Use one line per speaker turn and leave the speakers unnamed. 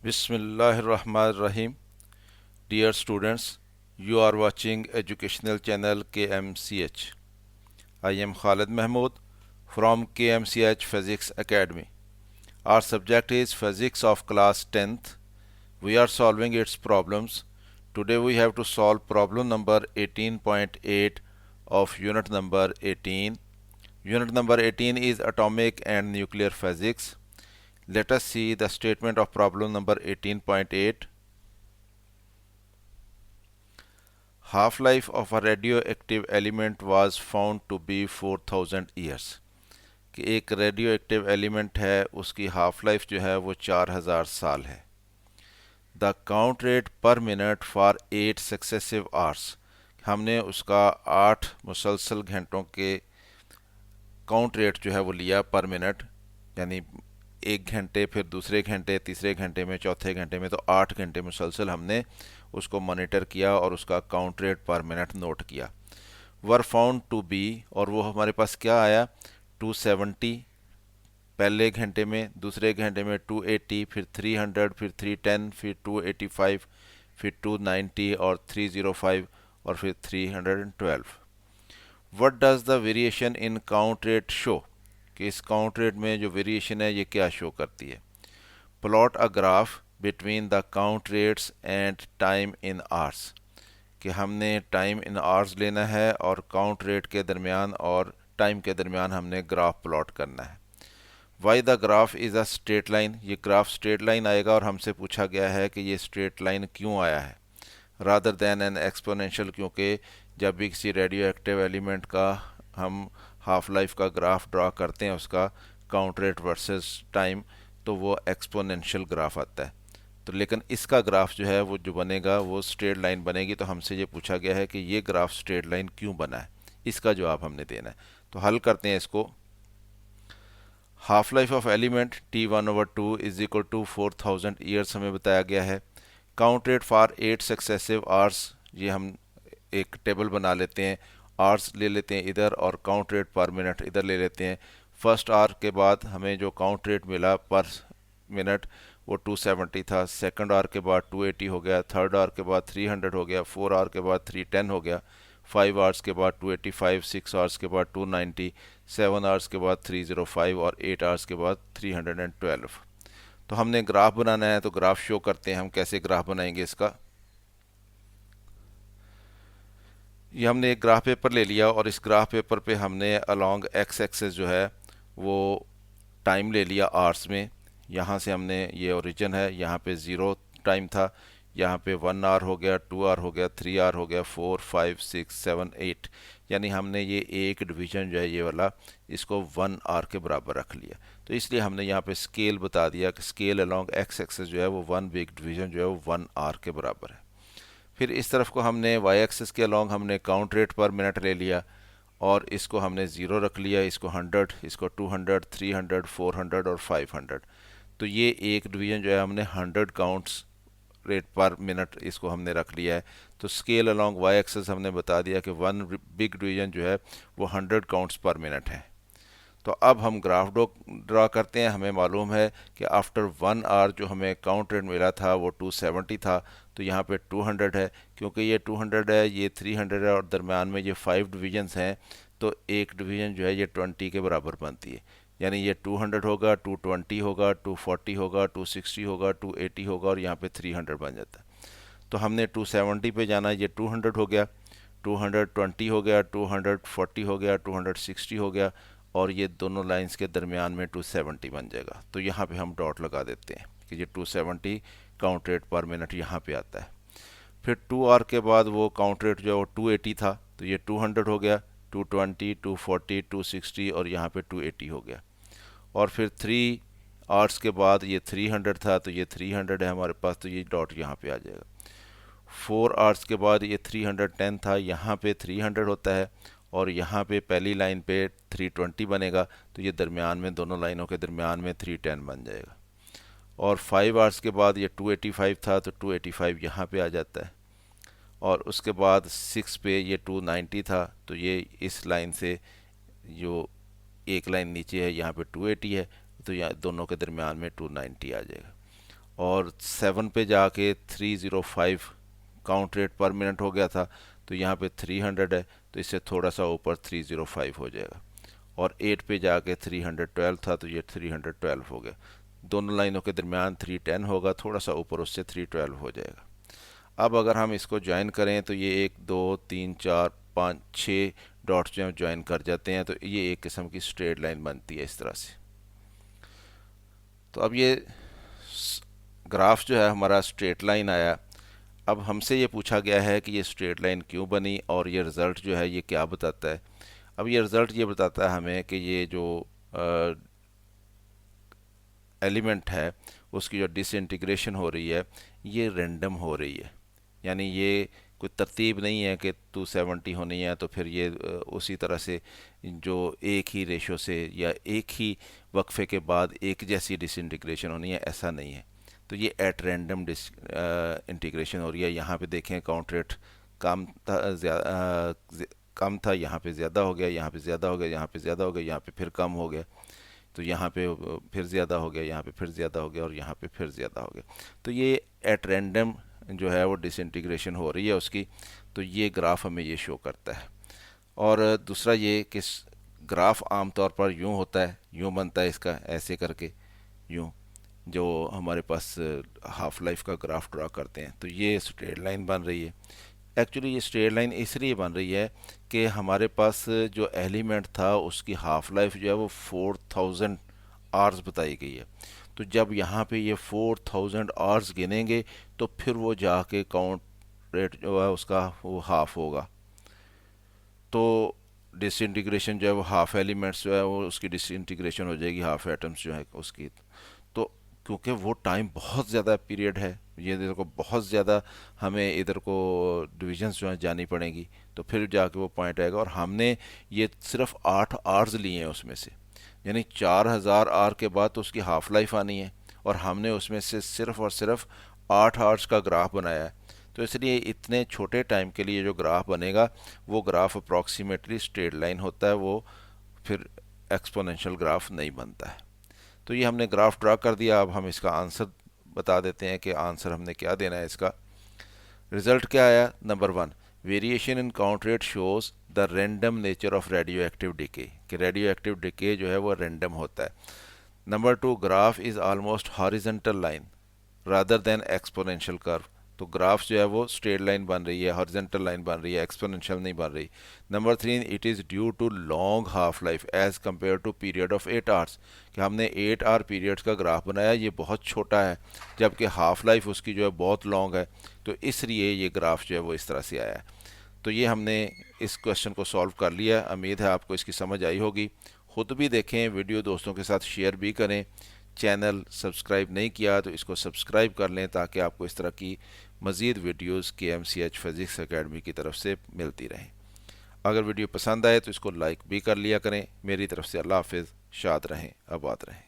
Bismillahirrahmanirrahim. Dear students, you are watching educational channel KMCH. I am Khalid Mahmood from KMCH Physics Academy. Our subject is Physics of class 10th. We are solving its problems. Today we have to solve problem number 18.8 of unit number 18. Unit number 18 is Atomic and Nuclear Physics. Let us see the statement of problem number 18.8. Half-life of a radioactive element was found to be 4000 years. कि एक radio active element है उसकी half life जो है वो 4000 साल है. The count rate per minute for 8 successive hours. हमने उसका 8 मुसलसल घंटों के काउंट रेट जो है वो लिया पर मिनट, यानी एक घंटे, फिर दूसरे घंटे, तीसरे घंटे में, चौथे घंटे में, तो 8 घंटे मुसलसल हमने उसको मॉनिटर किया और उसका count rate per minute note किया. वर फाउंड टू बी, और वो हमारे पास क्या आया, 270 पहले घंटे में, दूसरे घंटे में 280, फिर 300, फिर 310, फिर 285, फिर 290 और 305 और फिर 312. What does the variation in count rate show, कि इस काउंट रेट में जो वेरिएशन है ये क्या शो करती है. Plot a graph between the count rates and time in hours, कि हमने टाइम इन आवर्स लेना है और काउंट रेट के दरमियान और टाइम के दरमियान हमने ग्राफ प्लॉट करना है. Why the graph is a straight line, ये ग्राफ स्ट्रेट लाइन आएगा और हमसे पूछा गया है कि ये स्ट्रेट लाइन क्यों आया है रादर दैन एन एक्सपोनेंशियल, क्योंकि जब भी किसी रेडियो एक्टिव एलिमेंट का हम हाफ लाइफ का ग्राफ ड्रा करते हैं उसका काउंट रेट वर्सेस टाइम, तो वो एक्सपोनेंशियल ग्राफ आता है. तो लेकिन इसका ग्राफ जो है वो जो बनेगा वो स्ट्रेट लाइन बनेगी. तो हमसे ये पूछा गया है कि ये ग्राफ स्ट्रेट लाइन क्यों बना है, इसका जवाब हमने देना है. तो हल करते हैं इसको. Half life of element T1/2 is equal to 4000 years हमें बताया गया है. Count rate for 8 successive hours, ये हम एक टेबल बना लेते हैं, आवर्स ले लेते हैं इधर और काउंट रेट पर मिनट इधर ले लेते हैं. फर्स्ट आवर के बाद हमें जो काउंट रेट मिला पर मिनट वो 270 था, सेकंड आवर के बाद 280 हो गया, थर्ड आवर के बाद 300 हो गया, 4 आवर के बाद 310 हो गया, 5 आवर्स के बाद 285, 6 आवर्स के बाद 290, 7 आवर्स के बाद 305 और 8 आवर्स के बाद 312. तो हमने ग्राफ बनाना है, तो ग्राफ शो करते हैं. हम कैसे ग्राफ बनाएंगे इसका. ये हमने एक ग्राफ पेपर ले लिया और इस ग्राफ पेपर पे हमने अलोंग एक्स एक्सेस जो है वो टाइम ले लिया आवर्स में. यहाँ से हमने, ये ओरिजिन है, यहाँ पे 0 टाइम था, यहाँ पे 1 आवर हो गया, 2 आवर हो गया, 3 आवर हो गया, 4, 5, 6, 7, 8, यानी हमने ये एक डिवीज़न जो है ये वाला इसको 1 आवर के बराबर रख लिया. तो इसलिए हमने यहाँ पे स्केल बता दिया कि स्केल अलोंग एक्स एक्सेस जो है वो 1 बिग डिवीज़न जो है वो 1 आवर के बराबर है. फिर इस तरफ को हमने वाई एक्सिस के अलोंग हमने काउंट रेट पर मिनट ले लिया और इसको हमने 0 रख लिया, इसको 100, इसको 200, 300, 400 और 500. तो ये एक डिवीज़न जो है हमने 100 काउंट्स रेट पर मिनट इसको हमने रख लिया है. तो स्केल अलोंग वाई एक्सिस हमने बता दिया कि वन बिग डिवीज़न जो है वो 100 काउंट्स पर मिनट है. तो अब हम ग्राफ ड्रा करते हैं. हमें मालूम है कि आफ्टर 1 आवर जो हमें काउंट रेट मिला था वो 270 था, तो यहाँ पे 200 है. क्योंकि ये 200 है, ये 300 है और दरम्यान में ये 5 डिवीजन्स हैं, तो एक डिवीज़न जो है ये 20 के बराबर बनती है. यानी ये 200 होगा, 220 होगा, 240 होगा, 260 होगा, 280 होगा और यहाँ पे 300 बन जाता है. तो हमने 270 पे जाना, ये 200 हो गया, 220 हो गया, 240 हो गया, 260 हो गया और ये दोनों लाइंस के दरमियान में 270 बन जाएगा. तो यहाँ पे हम डॉट लगा देते हैं कि ये 270 काउंट रेट पर मिनट यहाँ पे आता है. फिर 2 आवर के बाद वो काउंट रेट जो है वो 280 था, तो ये 200 हो गया, 220, 240, 260 और यहाँ पे 280 हो गया. और फिर 3 आवर्स के बाद ये 300 था, तो ये 300 है हमारे पास, तो ये डॉट यहाँ पे आ जाएगा. 4 आवर्स के बाद ये 310 था, यहाँ पे 300 होता है और यहाँ पे पहली लाइन पे 320 बनेगा, तो ये दरमियान में, दोनों लाइनों के दरमियान में 310 बन जाएगा. और 5 आवर्स के बाद ये 285 था, तो 285 यहाँ पे आ जाता है. और उसके बाद 6 पे ये 290 था, तो ये इस लाइन से जो एक लाइन नीचे है यहाँ पे 280 है, तो यहाँ दोनों के दरमियान में 290 आ जाएगा. और 7 पे जाके 305 काउंट रेट पर मिनट हो गया था, तो यहाँ पे 300 है, तो इससे थोड़ा सा ऊपर 305 हो जाएगा। और 8 पे जाके 312 था, तो ये 312 हो गया। दोनों लाइनों के दरमियान 310 होगा, थोड़ा सा ऊपर उससे 312 हो जाएगा। अब अगर हम इसको ज्वाइन करें तो ये 1 2 3 4 5 6 डॉट्स जो हम ज्वाइन कर जाते हैं, तो ये एक किस्म की स्ट्रेट लाइन बनती है इस तरह से। तो अब ये ग्राफ जो है हमारा स्ट्रेट लाइन आया। अब हमसे ये पूछा गया है कि ये स्ट्रेट लाइन क्यों बनी, और ये रिज़ल्ट जो है ये क्या बताता है। अब ये रिज़ल्ट ये बताता है हमें कि ये जो एलिमेंट है उसकी जो डिसइंटीग्रेशन हो रही है ये रैंडम हो रही है। यानी ये कोई तरतीब नहीं है कि 270 होनी है तो फिर ये उसी तरह से जो एक ही रेशो से या एक ही वक्फे के बाद एक जैसी डिसइंटीग्रेशन होनी है, ऐसा नहीं है। तो ये एट रैंडम डिस इंटीग्रेशन हो रही है। यहाँ पे देखें काउंट रेट कम था, कम था, यहाँ पे ज़्यादा हो गया, यहाँ पे ज़्यादा हो गया, यहाँ पे ज़्यादा हो गया, यहाँ पे फिर कम हो गया, तो यहाँ पे फिर ज़्यादा हो गया, यहाँ पे फिर ज़्यादा हो गया, और यहाँ पे फिर ज़्यादा हो गया। तो ये एट रैंडम जो है वो डिसइंटीग्रेशन हो रही है उसकी। तो ये ग्राफ हमें ये शो करता है। और दूसरा ये कि ग्राफ आमतौर पर यूँ होता है, यूँ बनता है इसका ऐसे करके, यूँ जो हमारे पास हाफ लाइफ का ग्राफ ड्रा करते हैं, तो ये स्ट्रेट लाइन बन रही है। एक्चुअली ये स्ट्रेट लाइन इसलिए बन रही है कि हमारे पास जो एलिमेंट था उसकी हाफ लाइफ जो है वो 4000 आवर्स बताई गई है। तो जब यहाँ पे ये 4000 आवर्स गिनेंगे तो फिर वो जाके काउंट रेट जो है उसका वो हाफ होगा। तो डिसइंटीग्रेशन जो है वो हाफ एलिमेंट्स जो है वो उसकी डिसइंटीग्रेशन हो जाएगी, हाफ एटम्स जो है उसकी। तो क्योंकि वो टाइम बहुत ज़्यादा पीरियड है, ये इधर को बहुत ज़्यादा हमें इधर को डिविजन्स जो है जानी पड़ेंगी, तो फिर जाके वो पॉइंट आएगा। और हमने ये सिर्फ 8 आवर्स लिए हैं उसमें से, यानी 4000 आवर के बाद तो उसकी हाफ लाइफ आनी है, और हमने उसमें से सिर्फ और सिर्फ 8 आवर्स का ग्राफ बनाया है। तो इसलिए इतने छोटे टाइम के लिए जो ग्राफ बनेगा वो ग्राफ अप्रॉक्सीमेटली स्ट्रेट लाइन होता है, वो फिर एक्सपोनेंशियल ग्राफ नहीं बनता है। तो ये हमने ग्राफ ड्रा कर दिया। अब हम इसका आंसर बता देते हैं कि आंसर हमने क्या देना है। इसका रिजल्ट क्या आया। Number 1, variation in count rate shows the random nature of radio active decay, कि रेडियो एक्टिव डिके जो है वो रैंडम होता है। Number 2, graph is almost horizontal line rather than exponential curve, तो ग्राफ जो है वो स्ट्रेट लाइन बन रही है, हॉरिजेंटल लाइन बन रही है, एक्सपोनेंशियल नहीं बन रही। Number 3, it is due to long half life as compare to period of 8 hours, कि हमने 8 आवर पीरियड्स का ग्राफ बनाया, ये बहुत छोटा है, जबकि हाफ लाइफ उसकी जो है बहुत लॉन्ग है, तो इसलिए ये ग्राफ जो है वो इस तरह से आया है। तो ये हमने इस क्वेश्चन को सॉल्व कर लिया। उम्मीद है आपको इसकी समझ आई होगी। ख़ुद भी देखें, वीडियो दोस्तों के साथ शेयर भी करें। चैनल सब्सक्राइब नहीं किया तो इसको सब्सक्राइब कर लें, ताकि आपको इस तरह की मज़ीद वीडियोस KMCH फिज़िक्स एकेडमी की तरफ से मिलती रहें। अगर वीडियो पसंद आए तो इसको लाइक भी कर लिया करें। मेरी तरफ से अल्लाह हाफ़िज़, शाद रहें, आबाद रहें।